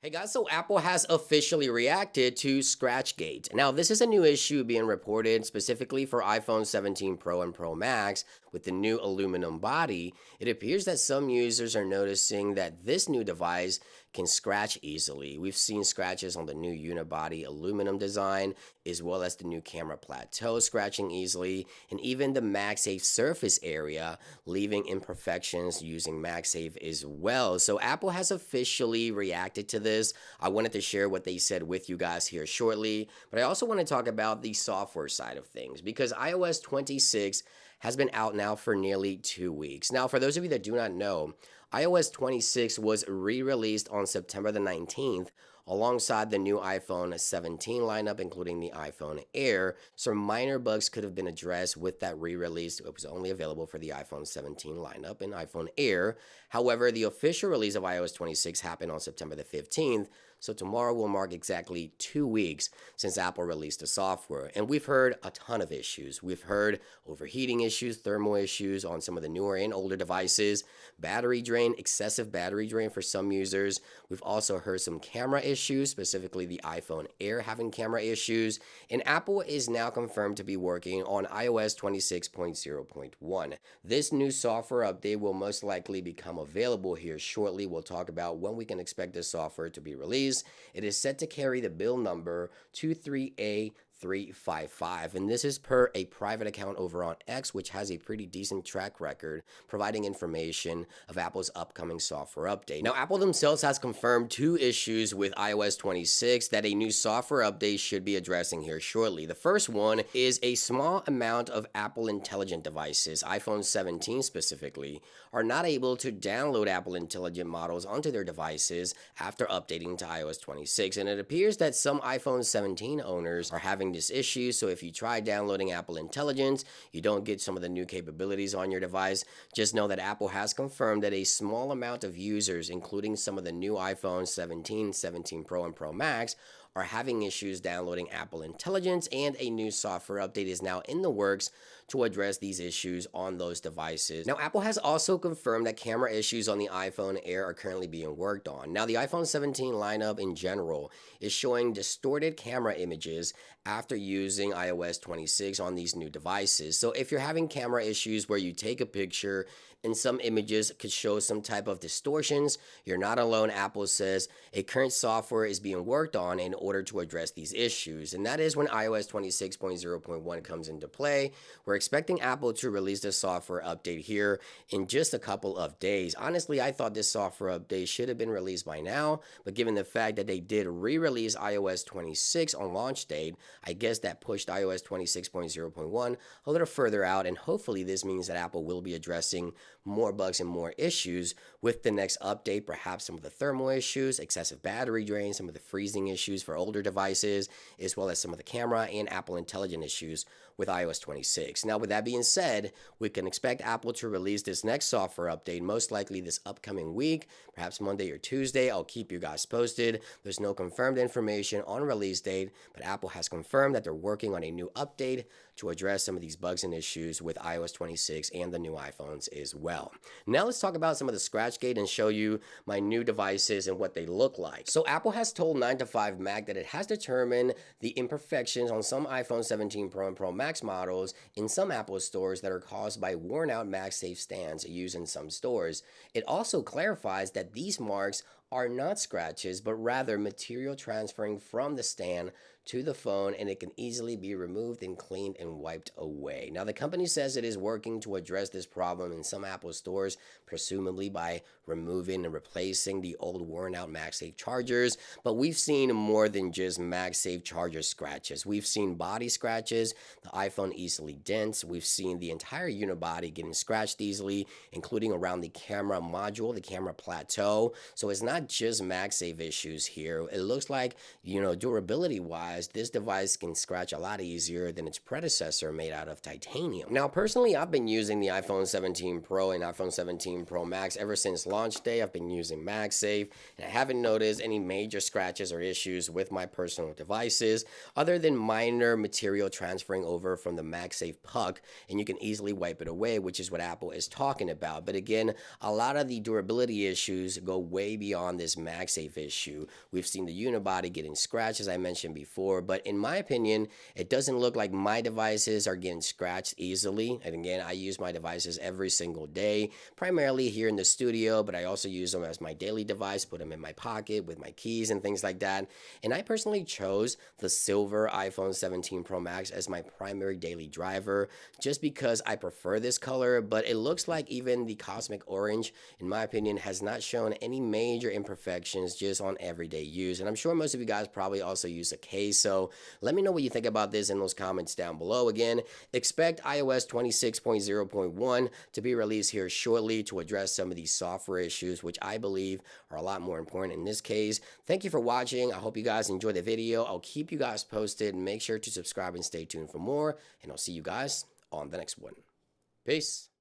Hey guys, so Apple has officially reacted to Scratchgate. Now, this is a new issue being reported specifically for iPhone 17 Pro and Pro Max with the new aluminum body. It appears that some users are noticing that this new device can scratch easily. We've seen scratches on the new unibody aluminum design, as well as the new camera plateau scratching easily, and even the MagSafe surface area leaving imperfections using MagSafe as well. So Apple has officially reacted to this. I wanted to share what they said with you guys here shortly, but I also want to talk about the software side of things because iOS 26 has been out now for nearly 2 weeks. Now, for those of you that do not know, iOS 26 was re-released on September the 19th alongside the new iPhone 17 lineup, including the iPhone Air. Some minor bugs could have been addressed with that re-release. It was only available for the iPhone 17 lineup and iPhone Air. However, the official release of iOS 26 happened on September the 15th, so tomorrow will mark exactly 2 weeks since Apple released the software. And we've heard a ton of issues. We've heard overheating issues, thermal issues on some of the newer and older devices, battery drain, excessive battery drain for some users. We've also heard some camera issues, specifically the iPhone Air having camera issues. And Apple is now confirmed to be working on iOS 26.0.1. This new software update will most likely become available here shortly. We'll talk about when we can expect this software to be released. It is set to carry the build number 23A355, and this is per a private account over on X, which has a pretty decent track record providing information of Apple's upcoming software update. Now, Apple themselves has confirmed two issues with iOS 26 that a new software update should be addressing here shortly. The first one is a small amount of Apple Intelligent devices, iPhone 17 specifically, are not able to download Apple Intelligent models onto their devices after updating to iOS 26, and it appears that some iPhone 17 owners are having this issue. So if you try downloading Apple Intelligence, you don't get some of the new capabilities on your device. Just know that Apple has confirmed that a small amount of users, including some of the new iPhone 17, 17 Pro, and Pro Max, are having issues downloading Apple Intelligence, and a new software update is now in the works to address these issues on those devices. Now, Apple has also confirmed that camera issues on the iPhone Air are currently being worked on. Now, the iPhone 17 lineup in general is showing distorted camera images after using iOS 26 on these new devices. So if you're having camera issues where you take a picture and some images could show some type of distortions, you're not alone. Apple says a current software is being worked on in order to address these issues, and that is when iOS 26.0.1 comes into play. We're expecting Apple to release the software update here in just a couple of days. Honestly, I thought this software update should have been released by now, but given the fact that they did re-release iOS 26 on launch date, I guess that pushed iOS 26.0.1 a little further out, and hopefully this means that Apple will be addressing more bugs and more issues with the next update, perhaps some of the thermal issues, excessive battery drain, some of the freezing issues for older devices, as well as some of the camera and Apple Intelligent issues with iOS 26. Now, with that being said, we can expect Apple to release this next software update most likely this upcoming week, perhaps Monday or Tuesday. I'll keep you guys posted. There's no confirmed information on release date, but Apple has confirmed that they're working on a new update to address some of these bugs and issues with iOS 26 and the new iPhones as well. Now let's talk about some of the Scratchgate and show you my new devices and what they look like. So Apple has told 9to5Mac that it has determined the imperfections on some iPhone 17 Pro and Pro Max models in some Apple stores that are caused by worn out MagSafe stands used in some stores. It also clarifies that these marks are not scratches, but rather material transferring from the stand to the phone, and it can easily be removed and cleaned and wiped away. Now, the company says it is working to address this problem in some Apple stores, presumably by removing and replacing the old worn out MagSafe chargers, but we've seen more than just MagSafe charger scratches. We've seen body scratches, the iPhone easily dents, we've seen the entire unibody getting scratched easily, including around the camera module, the camera plateau. So it's not just MagSafe issues here. It looks like, durability wise, this device can scratch a lot easier than its predecessor made out of titanium. Now, personally, I've been using the iPhone 17 Pro and iPhone 17 Pro Max ever since launch day. I've been using MagSafe, and I haven't noticed any major scratches or issues with my personal devices, other than minor material transferring over from the MagSafe puck, and you can easily wipe it away, which is what Apple is talking about. But again, a lot of the durability issues go way beyond on this MagSafe issue. We've seen the unibody getting scratched, as I mentioned before, but in my opinion, it doesn't look like my devices are getting scratched easily. And again, I use my devices every single day, primarily here in the studio, but I also use them as my daily device, put them in my pocket with my keys and things like that. And I personally chose the silver iPhone 17 Pro Max as my primary daily driver just because I prefer this color, but it looks like even the Cosmic Orange, in my opinion, has not shown any major imperfections just on everyday use. And I'm sure most of you guys probably also use a case, so let me know what you think about this in those comments down below. Again, expect iOS 26.0.1 to be released here shortly to address some of these software issues, which I believe are a lot more important in this case. Thank you for watching. I hope you guys enjoyed the video. I'll keep you guys posted. Make sure to subscribe and stay tuned for more, and I'll see you guys on the next one. Peace.